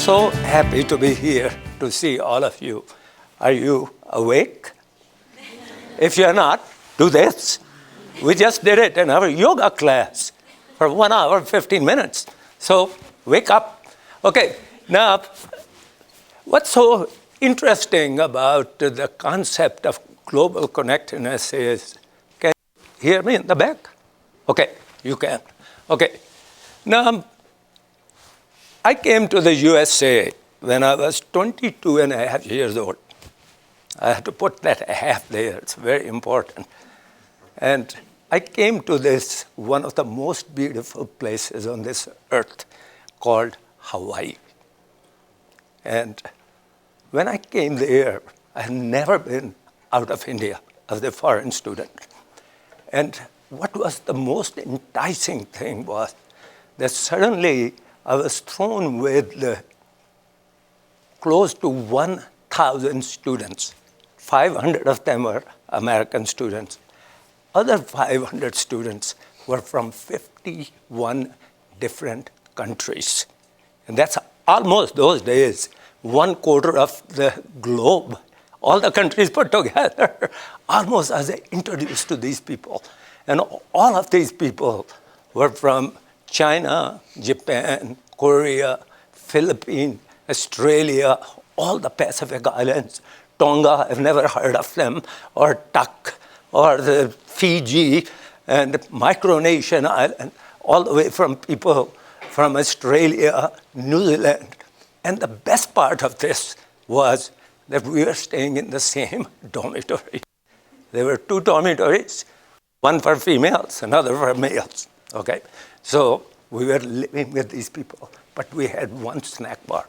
so happy to be here to see all of you. Are you awake? If you're not, do this. We just did it in our yoga class for 1 hour, 15 minutes. So wake up. Okay, now, what's so interesting about the concept of global connectedness is, can you hear me in the back? Okay, you can. Okay, now, I came to the USA when I was 22 and a half years old. I have to put that half there, it's very important. And I came to this, one of the most beautiful places on this earth called Hawaii. And when I came there, I had never been out of India as a foreign student. And what was the most enticing thing was that suddenly I was thrown with close to 1,000 students. 500 of them were American students. Other 500 students were from 51 different countries. And that's almost those days 1/4 of the globe, all the countries put together. Almost as I introduced to these people. And all of these people were from China, Japan, Korea, Philippines, Australia, all the Pacific Islands, Tonga, I've never heard of them, or Tuk, or the Fiji, and Micronesian Island, all the way from people from Australia, New Zealand. And the best part of this was that we were staying in the same dormitory. There were 2 dormitories, one for females, another for males, okay? So we were living with these people, but we had one snack bar,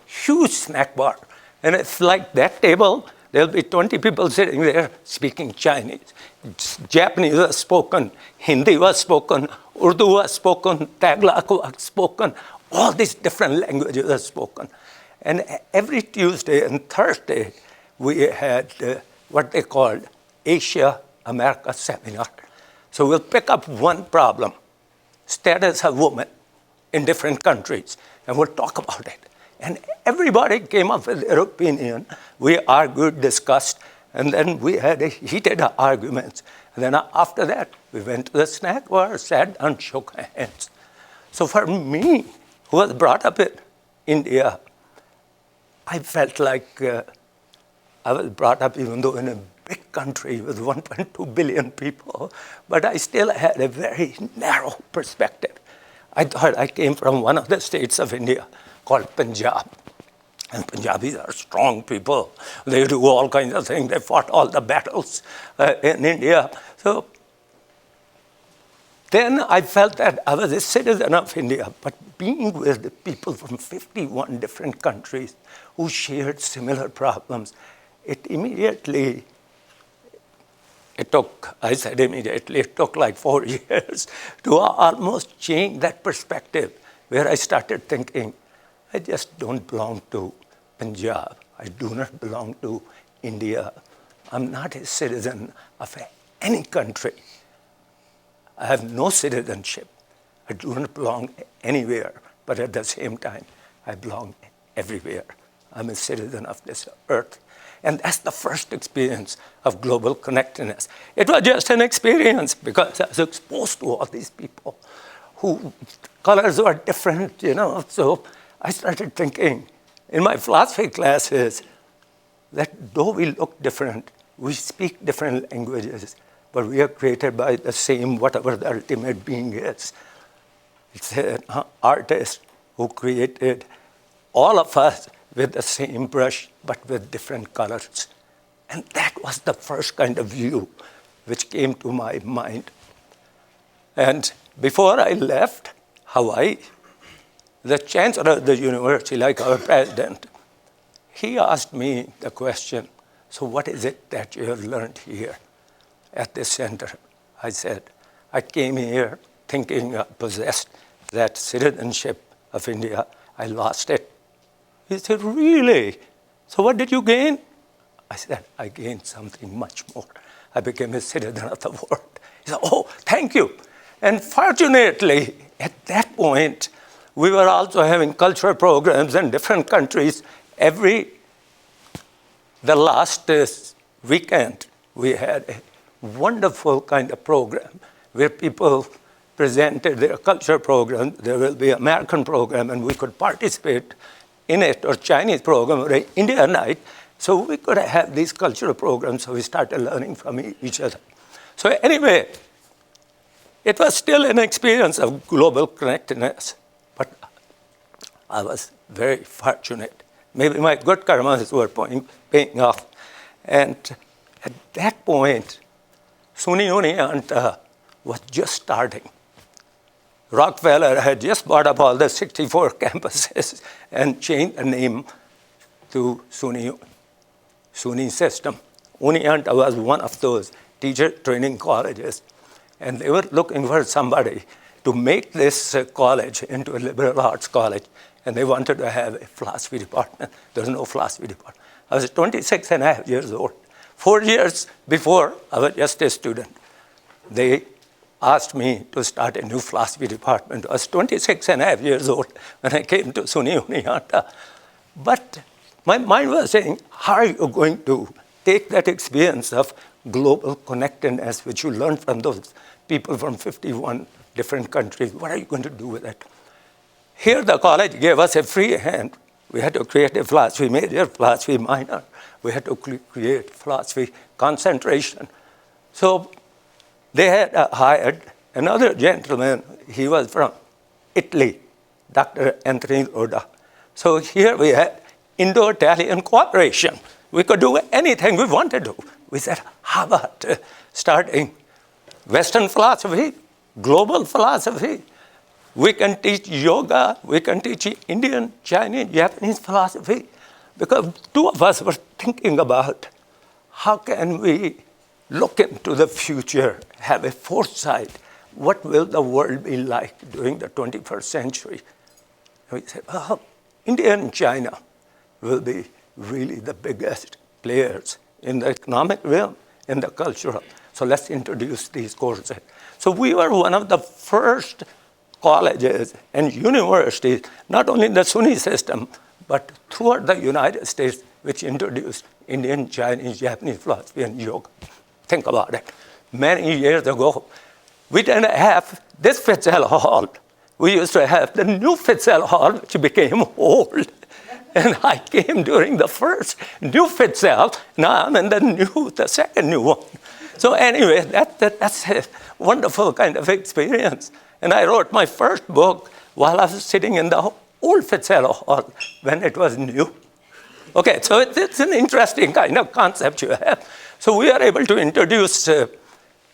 huge snack bar. And it's like that table, there'll be 20 people sitting there speaking Chinese. Japanese was spoken, Hindi was spoken, Urdu was spoken, Tagalog was spoken, all these different languages were spoken. And every Tuesday and Thursday, we had what they called Asia-America seminar. So we'll pick up one problem, status of women in different countries, and we'll talk about it. And everybody came up with their opinion. We argued, discussed, and then we had heated arguments. And then after that, we went to the snack bar, sat down, shook hands. So for me, who was brought up in India, I felt like I was brought up, even though in a big country with 1.2 billion people, but I still had a very narrow perspective. I thought I came from one of the states of India called Punjab. And Punjabis are strong people. They do all kinds of things. They fought all the battles in India. So then I felt that I was a citizen of India, but being with the people from 51 different countries who shared similar problems, it took like 4 years to almost change that perspective, where I started thinking, I just don't belong to Punjab. I do not belong to India. I'm not a citizen of any country. I have no citizenship. I do not belong anywhere, but at the same time, I belong everywhere. I'm a citizen of this earth. And that's the first experience of global connectedness. It was just an experience because I was exposed to all these people whose colors were different, So I started thinking in my philosophy classes that though we look different, we speak different languages, but we are created by the same, whatever the ultimate being is. It's an artist who created all of us with the same brush, but with different colors. And that was the first kind of view which came to my mind. And before I left Hawaii, the chancellor of the university, like our president, he asked me the question, so what is it that you have learned here at this center? I said, I came here thinking I possessed that citizenship of India. I lost it. He said, really? So what did you gain? I said, I gained something much more. I became a citizen of the world. He said, oh, thank you. And fortunately, at that point, We were also having cultural programs in different countries. The last weekend, we had a wonderful kind of program where people presented their cultural program. There will be an American program, and we could participate in it, or Chinese program, or an Indian night. So we could have these cultural programs, so we started learning from each other. So anyway, it was still an experience of global connectedness, but I was very fortunate. Maybe my good karmas were paying off. And at that point, SUNY Oneonta was just starting. Rockefeller had just bought up all the 64 campuses and changed the name to SUNY system. Oneonta was one of those teacher training colleges. And they were looking for somebody to make this college into a liberal arts college. And they wanted to have a philosophy department. There was no philosophy department. I was 26 and a half years old. 4 years before, I was just a student. They asked me to start a new philosophy department. I was 26 and a half years old when I came to SUNY Oneonta. But my mind was saying, how are you going to take that experience of global connectedness, which you learned from those people from 51 different countries? What are you going to do with it? Here, the college gave us a free hand. We had to create a philosophy major, philosophy minor. We had to create philosophy concentration. So they had hired another gentleman. He was from Italy, Dr. Anthony Roda. So here we had Indo-Italian cooperation. We could do anything we wanted to. We said, how about starting Western philosophy, global philosophy? We can teach yoga, we can teach Indian, Chinese, Japanese philosophy. Because two of us were thinking about how can we look into the future, have a foresight. What will the world be like during the 21st century? And we said, well, India and China will be really the biggest players in the economic realm, in the cultural. So let's introduce these courses. So we were one of the first colleges and universities, not only in the SUNY system, but throughout the United States, which introduced Indian, Chinese, Japanese philosophy and yoga. Think about it. Many years ago, we didn't have this Fitzell Hall. We used to have the new Fitzell Hall, which became old. And I came during the first new Fitzell. Now I'm in the second new one. So anyway, that's a wonderful kind of experience. And I wrote my first book while I was sitting in the old Fitzell Hall when it was new. Okay, so it's an interesting kind of concept you have. So we are able to introduce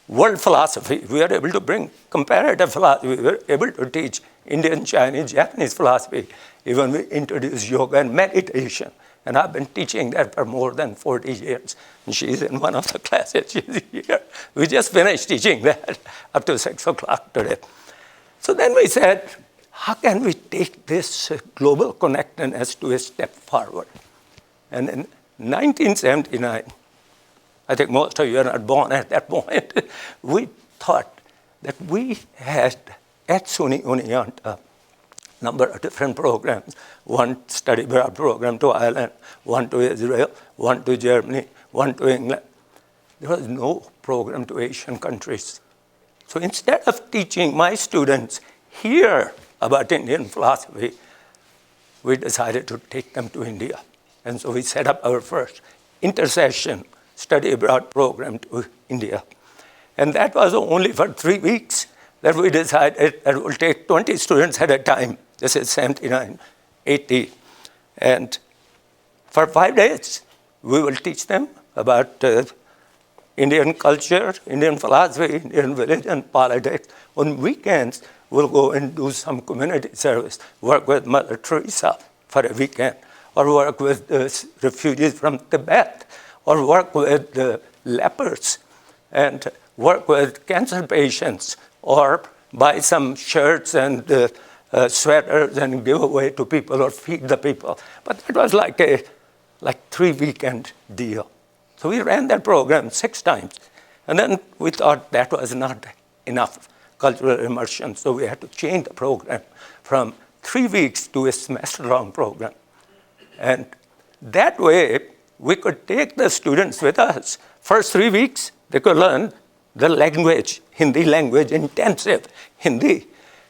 world philosophy. We are able to bring comparative philosophy. We were able to teach Indian, Chinese, Japanese philosophy. Even we introduced yoga and meditation. And I've been teaching that for more than 40 years. And she's in one of the classes. She's here. We just finished teaching that up to 6 o'clock today. So then we said, how can we take this global connectedness to a step forward? And in 1979, I think most of you are not born at that point, we thought that we had at SUNY Oneonta a number of different programs. One study abroad program to Ireland, one to Israel, one to Germany, one to England. There was no program to Asian countries. So instead of teaching my students here about Indian philosophy, we decided to take them to India. And so we set up our first intercession study abroad program to India. And that was only for 3 weeks that we decided that it will take 20 students at a time. This is 79, 80. And for 5 days, we will teach them about Indian culture, Indian philosophy, Indian religion, politics. On weekends, we'll go and do some community service, work with Mother Teresa for a weekend, or work with refugees from Tibet, or work with lepers, and work with cancer patients, or buy some shirts and sweaters and give away to people or feed the people. But it was like a 3-weekend deal. So we ran that program 6 times. And then we thought that was not enough cultural immersion. So we had to change the program from 3 weeks to a semester-long program. And that way, we could take the students with us. First 3 weeks, they could learn the language, Hindi language, intensive Hindi.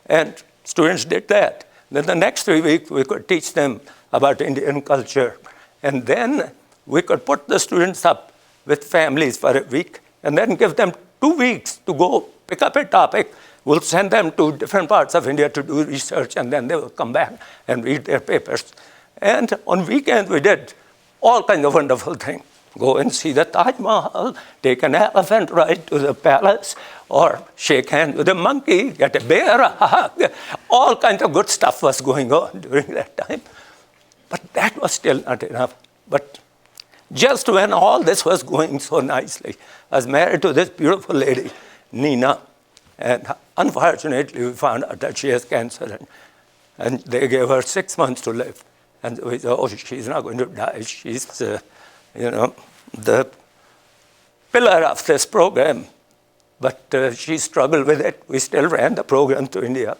And students did that. Then the next 3 weeks, we could teach them about Indian culture. And then we could put the students up with families for a week and then give them 2 weeks to go pick up a topic. We'll send them to different parts of India to do research, and then they will come back and read their papers. And on weekends, we did all kinds of wonderful things. Go and see the Taj Mahal, take an elephant ride to the palace, or shake hands with a monkey, get a bear a hug. All kinds of good stuff was going on during that time. But that was still not enough. But just when all this was going so nicely, I was married to this beautiful lady, Nina, and unfortunately we found out that she has cancer, and they gave her 6 months to live. And we thought, oh, she's not going to die. She's, the pillar of this program. But she struggled with it. We still ran the program to India.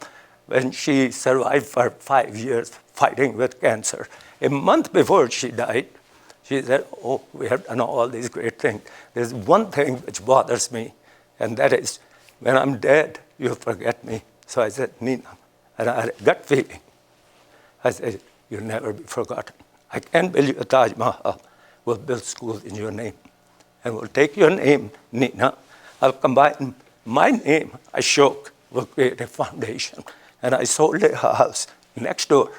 When she survived for 5 years fighting with cancer. A month before she died, she said, oh, we have done all these great things. There's one thing which bothers me, and that is, when I'm dead, you forget me. So I said, Nina, and I had a gut feeling. I said, you'll never be forgotten. I can't build you a Taj Mahal. We'll build schools in your name. And we'll take your name, Nina. I'll combine my name, Ashok, will create a foundation. And I sold a house next door,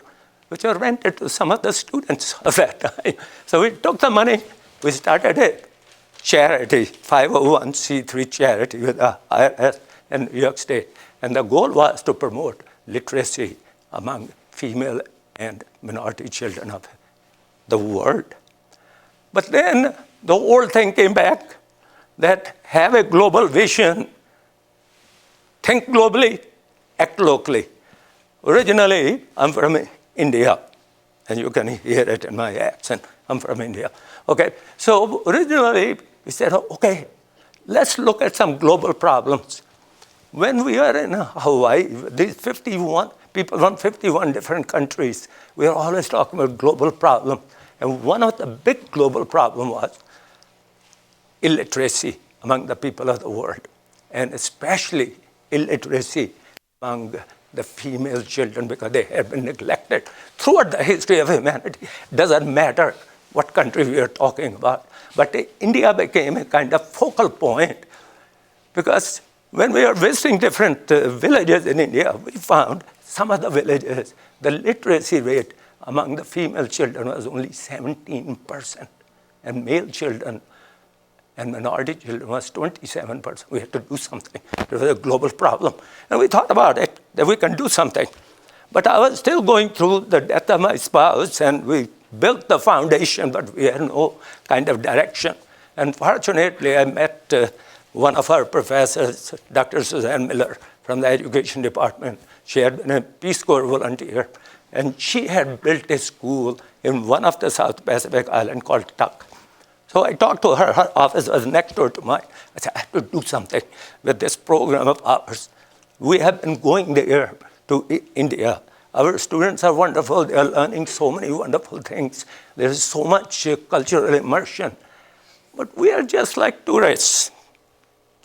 which I rented to some of the students of that time. So we took the money, we started a charity, 501c3 charity with the IRS in New York State. And the goal was to promote literacy among female and minority children of the world. But then the old thing came back, that have a global vision, think globally, act locally. Originally, I'm from India, and you can hear it in my accent. I'm from India. Okay, so originally we said, okay, let's look at some global problems. When we were in Hawaii, these 51 people from 51 different countries, we were always talking about global problems. And one of the big global problems was illiteracy among the people of the world, and especially illiteracy among the female children, because they have been neglected throughout the history of humanity. Doesn't matter what country we are talking about. But India became a kind of focal point, because when we were visiting different villages in India, we found some of the villages, the literacy rate among the female children was only 17%, and male children and minority children was 27%. We had to do something. It was a global problem. And we thought about it, that we can do something. But I was still going through the death of my spouse, and we built the foundation, but we had no kind of direction. And fortunately, I met one of our professors, Dr. Suzanne Miller, from the education department. She had been a Peace Corps volunteer, and she had built a school in one of the South Pacific islands called Tuk. So I talked to her. Her office was next door to mine. I said, I have to do something with this program of ours. We have been going there to India. Our students are wonderful. They are learning so many wonderful things. There is so much cultural immersion. But we are just like tourists.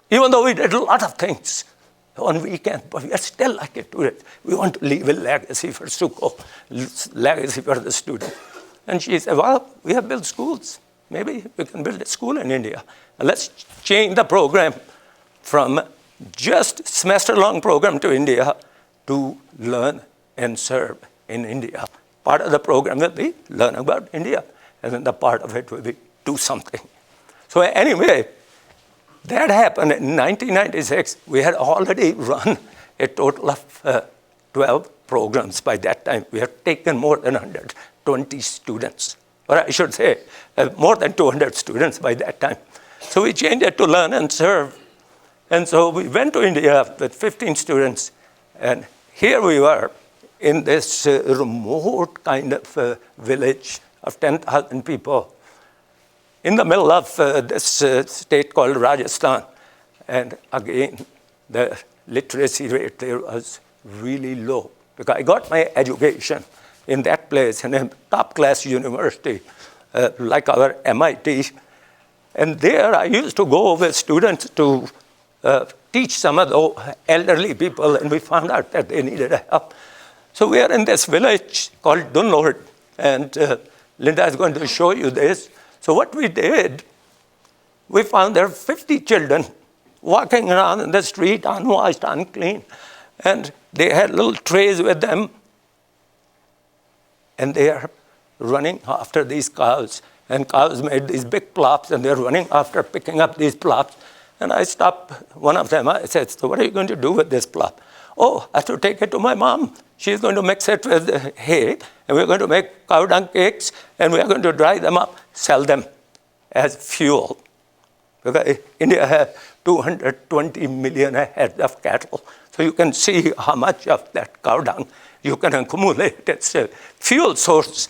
Even though we did a lot of things on weekends, but we are still like a tourist. We want to leave a legacy for Sukho, legacy for the student. And she said, well, we have built schools. Maybe we can build a school in India. And let's change the program from just semester-long program to India to learn and serve in India. Part of the program will be learn about India, and then the part of it will be do something. So anyway, that happened in 1996. We had already run a total of 12 programs by that time. We had taken more than 120 students. Or I should say, more than 200 students by that time. So we changed it to learn and serve. And so we went to India with 15 students. And here we were in this remote kind of village of 10,000 people in the middle of this state called Rajasthan. And again, the literacy rate there was really low. because I got my education in that place, in a top-class university, like our MIT. And there I used to go with students to teach some of the elderly people, and we found out that they needed help. So we are in this village called Dunlord, and Linda is going to show you this. So what we did, we found there 50 children walking around in the street, unwashed, unclean. And they had little trays with them, and they are running after these cows. And cows made these big plops, and they're running after picking up these plops. And I stopped one of them. I said, so what are you going to do with this plop? Oh, I have to take it to my mom. She's going to mix it with hay, and we're going to make cow dung cakes, and we're going to dry them up, sell them as fuel. Because India has 220 million head of cattle. So you can see how much of that cow dung you can accumulate. It's a fuel source.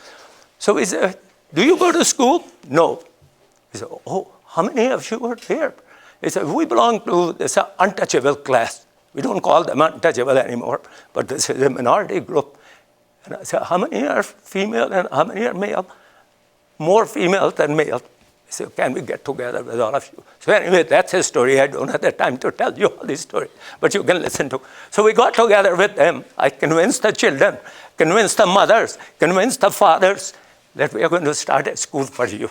So we said, do you go to school? No. He said, oh, how many of you are here? He said, we belong to this untouchable class. We don't call them untouchable anymore, but this is a minority group. And I said, how many are female and how many are male? More female than male. He said, can we get together with all of you? So anyway, that's his story. I don't have the time to tell you all this story, but you can listen to. So we got together with them. I convinced the children, convinced the mothers, convinced the fathers that we are going to start a school for you.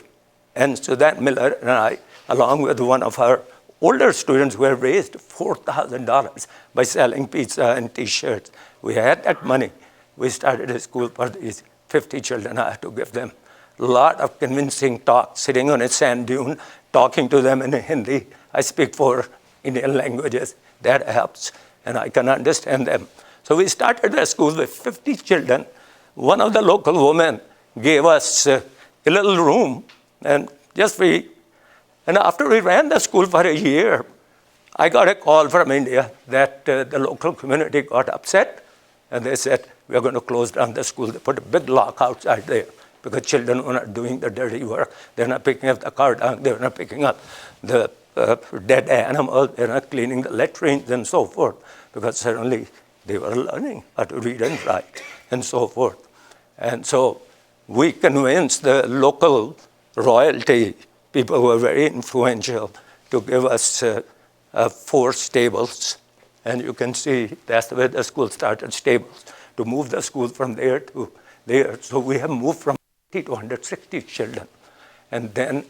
And Suzanne Miller and I, along with one of our older students, who have raised $4,000 by selling pizza and T-shirts. We had that money. We started a school for these 50 children. I had to give them a lot of convincing talk, sitting on a sand dune, talking to them in Hindi. I speak 4 Indian languages. That helps, and I can understand them. So we started a school with 50 children. One of the local women gave us a little room, and just free. And after we ran the school for a year, I got a call from India that the local community got upset, and they said, we are going to close down the school. They put a big lock outside there because children were not doing the dirty work. They're not picking up the cow dung. They're not picking up the dead animal. They're not cleaning the latrines and so forth, because suddenly they were learning how to read and write and so forth. And so we convinced the local royalty, people who were very influential, to give us 4 stables. And you can see that's the way the school started, stables, to move the school from there to there. So we have moved from 80 to 160 children. And then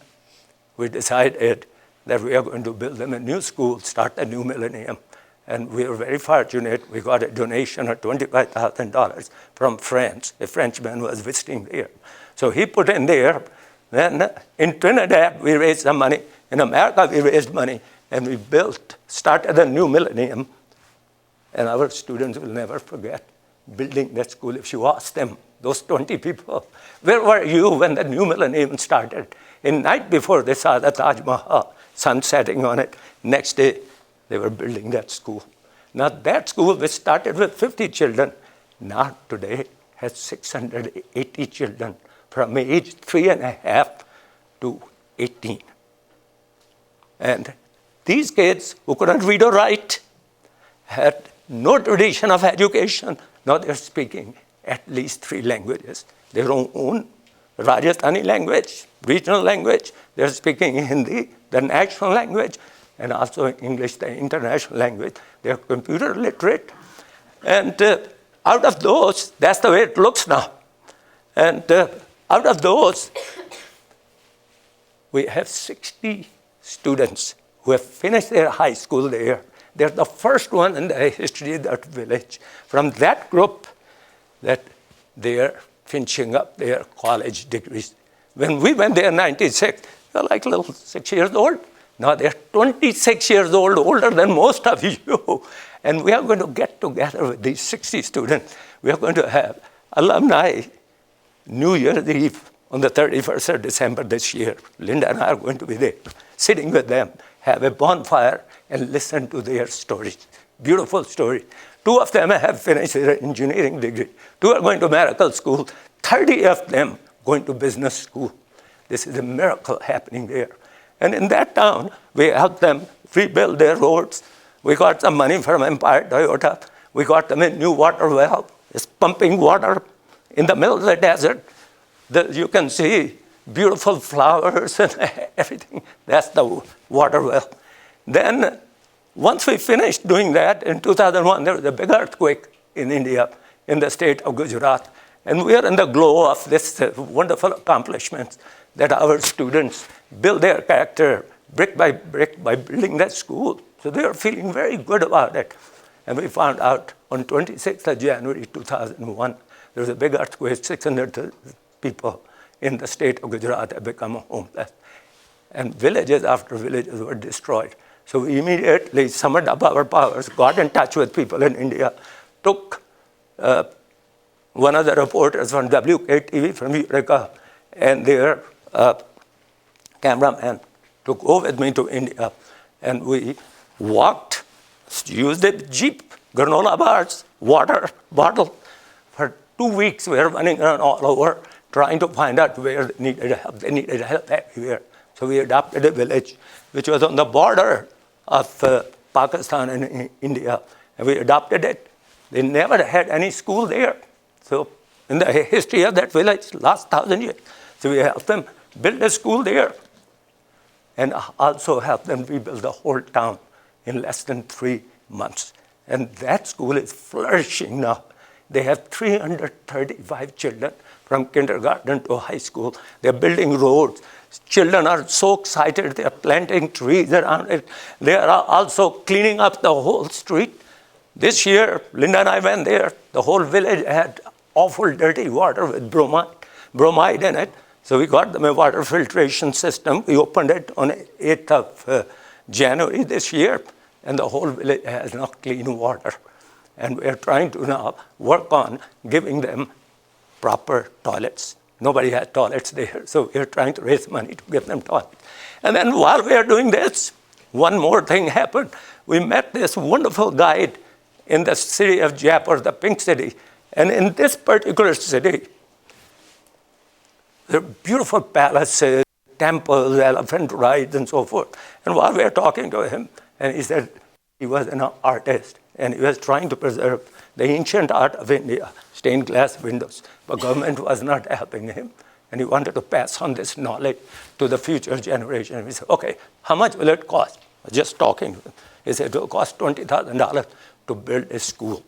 we decided that we are going to build them a new school, start a new millennium. And we were very fortunate. We got a donation of $25,000 from France. A Frenchman was visiting there. So he put in there. Then in Trinidad, we raised some money. In America, we raised money. And we started a new millennium. And our students will never forget building that school. If you ask them, those 20 people, where were you when the new millennium started? In night before, they saw the Taj Mahal, sun setting on it. Next day, they were building that school. Now that school, which started with 50 children, now today has 680 children from age 3.5 to 18. And these kids who couldn't read or write had no tradition of education. Now they're speaking at least 3 languages. Their own Rajasthani language, regional language. They're speaking Hindi, the national language, and also English, the international language. They're computer literate. And out of those, that's the way it looks now. And out of those, we have 60 students who have finished their high school there. They're the first one in the history of that village. From that group, that they're finishing up their college degrees. When we went there in 96, they're like little 6 years old. Now they're 26 years old, older than most of you. And we are going to get together with these 60 students. We are going to have alumni New Year's Eve on the 31st of December this year. Linda and I are going to be there, sitting with them, have a bonfire, and listen to their stories. Beautiful story. 2 of them have finished their engineering degree. 2 are going to medical school. 30 of them going to business school. This is a miracle happening there. And in that town, we helped them rebuild their roads. We got some money from Empire Toyota. We got them a new water well. is pumping water in the middle of the desert. You can see beautiful flowers and everything. That's the water well. Then, once we finished doing that, in 2001, there was a big earthquake in India, in the state of Gujarat. And we are in the glow of this wonderful accomplishments that our students build their character brick by building that school. So they are feeling very good about it. And we found out on 26th of January 2001, there was a big earthquake, 600 people in the state of Gujarat had become homeless. And villages after villages were destroyed. So we immediately summoned up our powers, got in touch with people in India, took one of the reporters from WKTV from Eureka and their cameraman to go with me to India. And we walked, used a jeep, granola bars, water bottle. For 2 weeks we were running around all over trying to find out where they needed help. They needed help everywhere. So we adopted a village which was on the border of Pakistan and India. And we adopted it. They never had any school there. So in the history of that village, last 1,000 years. So we helped them build a school there and also helped them rebuild the whole town in less than 3 months. And that school is flourishing now. They have 335 children from kindergarten to high school. They're building roads. Children are so excited. They're planting trees around it. They are also cleaning up the whole street. This year, Linda and I went there. The whole village had awful dirty water with bromide in it. So we got them a water filtration system. We opened it on 8th of January this year. And the whole village has now clean water. And we're trying to now work on giving them proper toilets. Nobody has toilets there, so we're trying to raise money to give them toilets. And then while we are doing this, one more thing happened. We met this wonderful guide in the city of Jaipur, the Pink City. And in this particular city, there are beautiful palaces, temples, elephant rides, and so forth. And while we were talking to him, and he said he was an artist, and he was trying to preserve the ancient art of India, stained glass windows. But government was not helping him. And he wanted to pass on this knowledge to the future generation. And we said, okay, how much will it cost? Just talking to him. He said, it will cost $20,000 to build a school,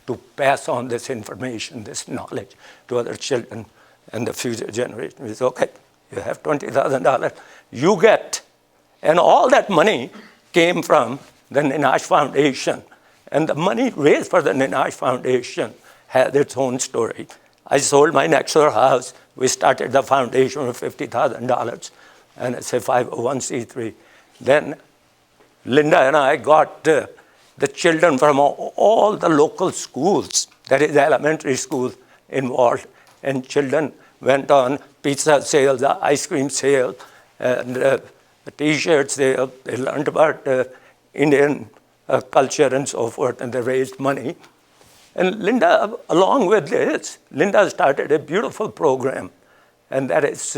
to pass on this information, this knowledge to other children and the future generation. We said, okay, you have $20,000. You get, and all that money came from the Ninash Foundation. And the money raised for the Ninash Foundation had its own story. I sold my next door house. We started the foundation with $50,000, and it's a 501c3. Then Linda and I got the children from all the local schools, that is elementary schools, involved. And children went on pizza sales, ice cream sales, and a T-shirt sale. They learned about Indian culture and so forth, and they raised money. And Linda, along with this, Linda started a beautiful program, and that is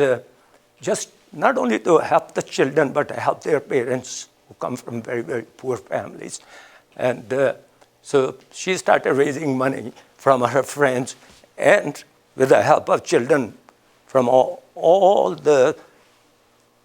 just not only to help the children, but to help their parents who come from very, very poor families. And so she started raising money from her friends and with the help of children from all the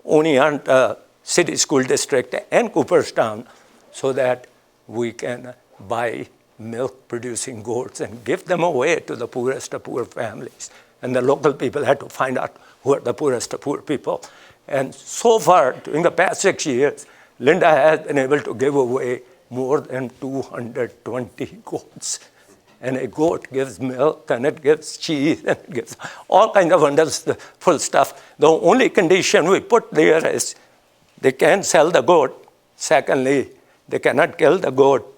Oneonta City School District and Cooperstown, so that we can buy milk-producing goats and give them away to the poorest of poor families. And the local people had to find out who are the poorest of poor people. And so far, during the past 6 years, Linda has been able to give away more than 220 goats. And a goat gives milk, and it gives cheese, and it gives all kinds of wonderful stuff. The only condition we put there is they can't sell the goat. Secondly, they cannot kill the goat.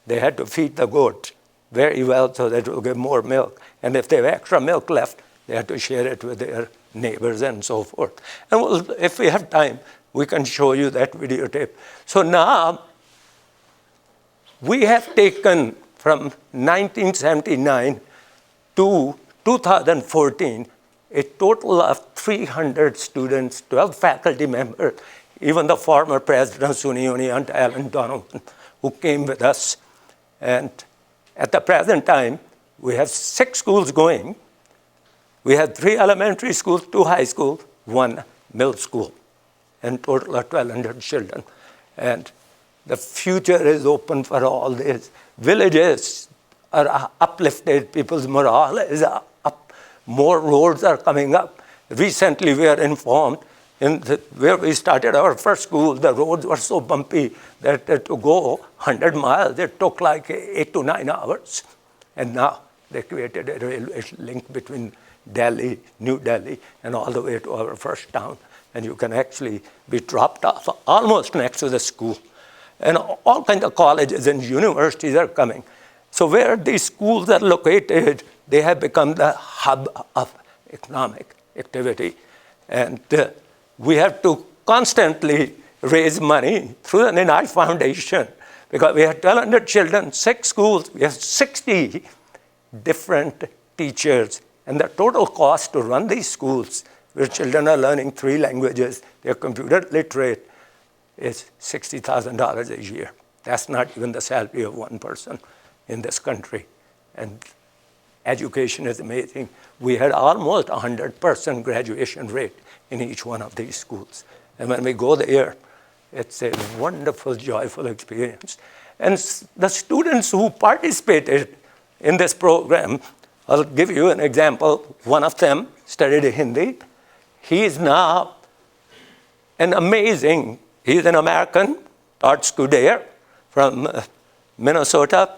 They had to feed the goat very well so that it will give more milk. And if they have extra milk left, they had to share it with their neighbors and so forth. And if we have time, we can show you that videotape. So now, we have taken from 1979 to 2014 a total of 300 students, 12 faculty members, even the former president of SUNY Oneonta, Alan Donovan, who came with us. And at the present time, we have 6 schools going. We have 3 elementary schools, 2 high schools, 1 middle school, and total of 1,200 children. And the future is open for all this. Villages are uplifted, people's morale is up, more roads are coming up. Recently we are informed, where we started our first school, the roads were so bumpy that to go 100 miles, it took like 8 to 9 hours. And now they created a railway link between Delhi, New Delhi, and all the way to our first town. And you can actually be dropped off almost next to the school. And all kinds of colleges and universities are coming. So where these schools are located, they have become the hub of economic activity. And we have to constantly raise money through the UNY Foundation, because we have 1,200 children, 6 schools, we have 60 different teachers. And the total cost to run these schools, where children are learning 3 languages, they're computer literate, is $60,000 a year. That's not even the salary of one person in this country. And education is amazing. We had almost 100% graduation rate in each one of these schools. And when we go there, it's a wonderful, joyful experience. And the students who participated in this program, I'll give you an example. One of them studied Hindi. He is now he's an American, taught school there from Minnesota.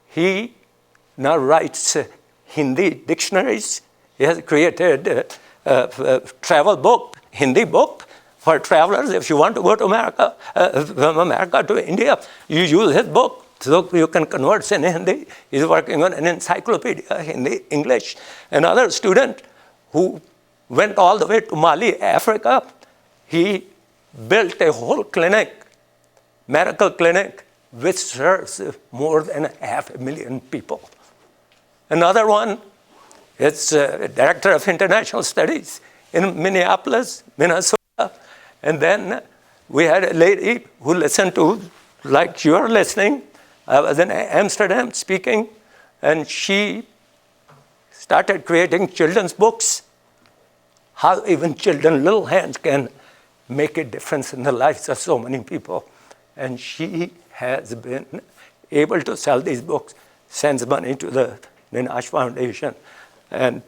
He now writes Hindi dictionaries. He has created a travel book, Hindi book for travelers. If you want to go to America, from America to India, you use his book. So you can converse in Hindi. He's working on an encyclopedia, Hindi, English. Another student who went all the way to Mali, Africa, he built a whole clinic, medical clinic, which serves more than 500,000 people. Another one is Director of International Studies in Minneapolis, Minnesota. And then we had a lady who listened to, like you're listening. I was in Amsterdam speaking, and she started creating children's books, how even children, little hands, can make a difference in the lives of so many people. And she has been able to sell these books, sends money to the UNY Foundation. And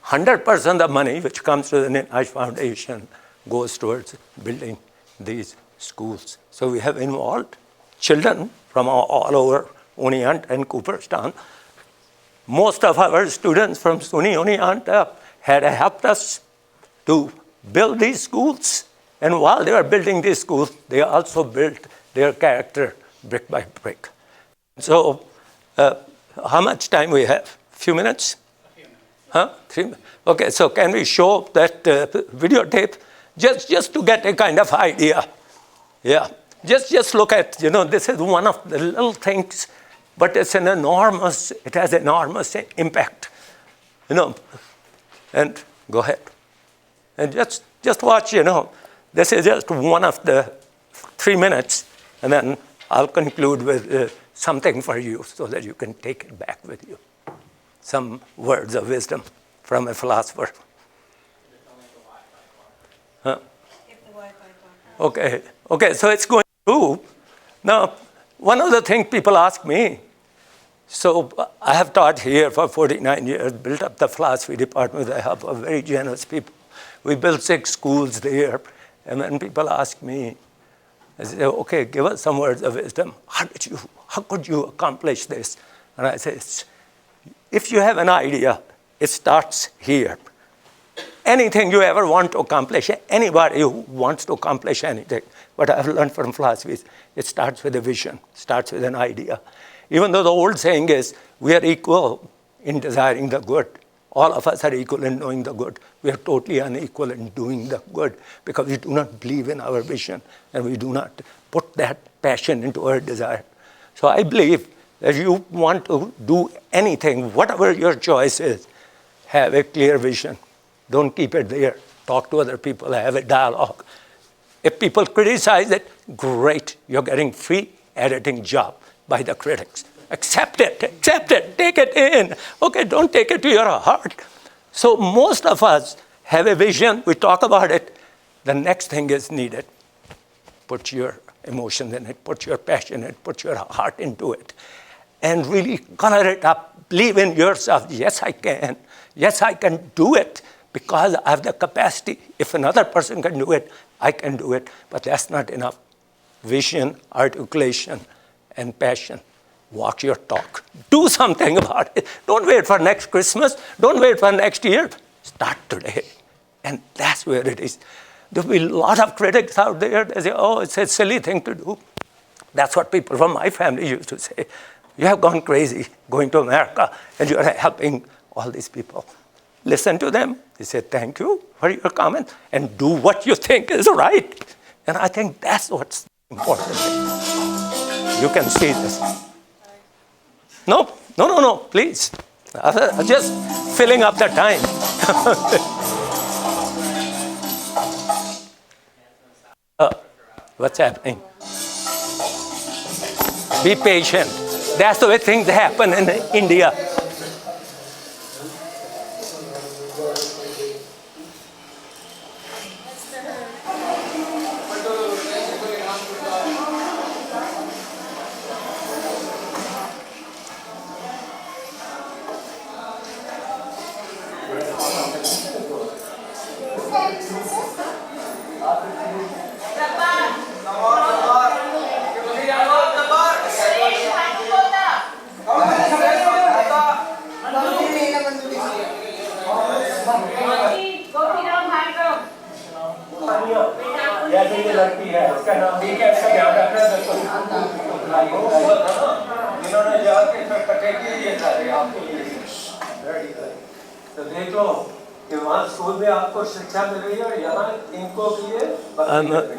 100% of the money which comes to the UNY Foundation goes towards building these schools. So we have involved children from all over Oneonta and Cooperstown. Most of our students from SUNY Oneonta had helped us to build these schools. And while they were building these schools, they also built their character brick by brick. So how much time we have? A few minutes? A few minutes. Huh? 3 minutes. Okay, so can we show that videotape? Just to get a kind of idea. Yeah. Just look at, this is one of the little things, but it has enormous impact, And go ahead. And just watch, this is just one of the 3 minutes, and then I'll conclude with something for you so that you can take it back with you. Some words of wisdom from a philosopher. Huh? Okay, so it's going through. Now, one of the things people ask me, so I have taught here for 49 years, built up the philosophy department with the help of very generous people. We built 6 schools there, and when people ask me, I say, okay, give us some words of wisdom. How could you accomplish this? And I say, if you have an idea, it starts here. Anything you ever want to accomplish, anybody who wants to accomplish anything, what I've learned from philosophy is it starts with a vision, starts with an idea. Even though the old saying is, we are equal in desiring the good. All of us are equal in knowing the good. We are totally unequal in doing the good because we do not believe in our vision and we do not put that passion into our desire. So I believe that you want to do anything, whatever your choice is, have a clear vision. Don't keep it there. Talk to other people, have a dialogue. If people criticize it, great, you're getting free editing job by the critics. Accept it, take it in. Okay, don't take it to your heart. So most of us have a vision, we talk about it. The next thing is needed. Put your emotion in it, put your passion in it, put your heart into it. And really color it up. Believe in yourself. Yes, I can. Yes, I can do it because I have the capacity. If another person can do it, I can do it. But that's not enough. Vision, articulation, and passion. Walk your talk. Do something about it. Don't wait for next Christmas. Don't wait for next year. Start today. And that's where it is. There'll be a lot of critics out there. They say, oh, it's a silly thing to do. That's what people from my family used to say. You have gone crazy going to America and you're helping all these people. Listen to them. They say, thank you for your comment and do what you think is right. And I think that's what's important. You can see this. No, please. I'm just filling up the time. What's happening? Be patient. That's the way things happen in India.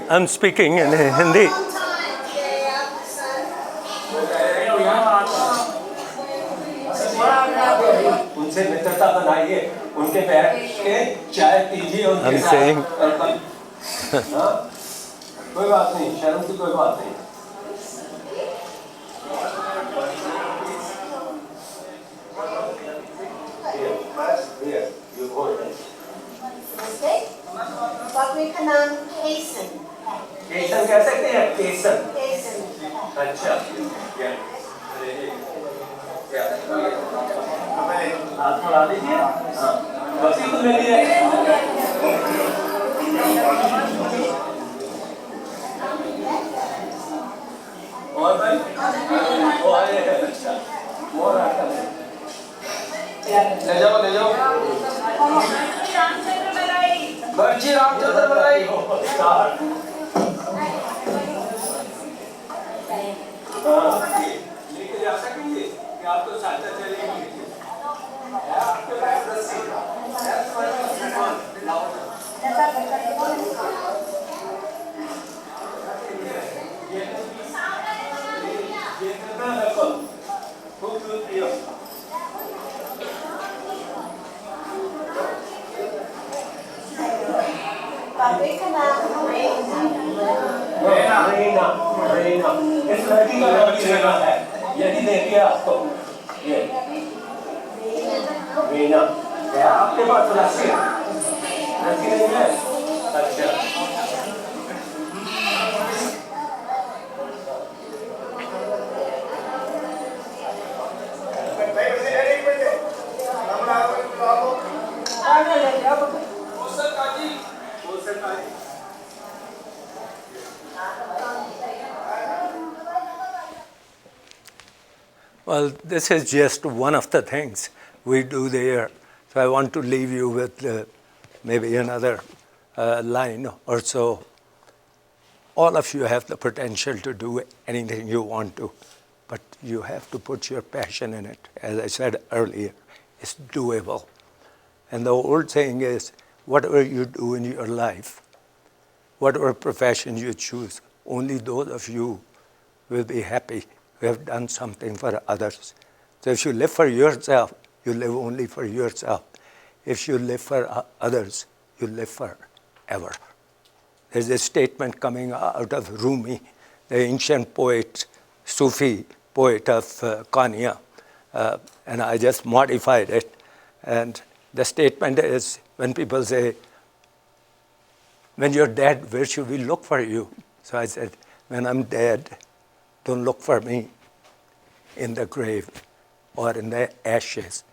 I'm speaking in Hindi. उनसे मित्रता बनाइए, उनके बैठ के चाय पीजिए उनके साथ। कोई बात नहीं, शर्म की कोई बात नहीं। बकरी का नाम केसन। केसन कह सकते हैं? केसन। केसन। अच्छा। हाथ मिला लीजिए। बकरी को ले लीजिए। और भाई? वो आए हैं। अच्छा। मोर आता है। ले जाओ। बर्ची रामचंद्र मलाई। लेके जा सकेंगे कि आपको साथ चलेंगे? आपके पास रस्सी है? ये कितना रखो? खूब दियो। बकरी का नाम रेना। इस लड़की का नाम रेना है। यही देखिए आपको। ये रेना। क्या आपके पास रस्सी नहीं है? अच्छा। Well, this is just one of the things we do there. So I want to leave you with maybe another line or so. All of you have the potential to do anything you want to, but you have to put your passion in it. As I said earlier, it's doable. And the old saying is, whatever you do in your life, whatever profession you choose, only those of you will be happy who have done something for others. So if you live for yourself, you live only for yourself. If you live for others, you live forever. There's a statement coming out of Rumi, the ancient poet, Sufi, poet of Kenya, and I just modified it. And the statement is, when people say, when you're dead, where should we look for you? So I said, when I'm dead, don't look for me in the grave or in the ashes.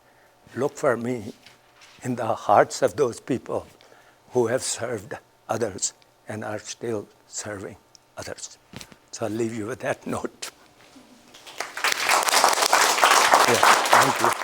Look for me in the hearts of those people who have served others and are still serving others. So I'll leave you with that note. Yeah, thank you.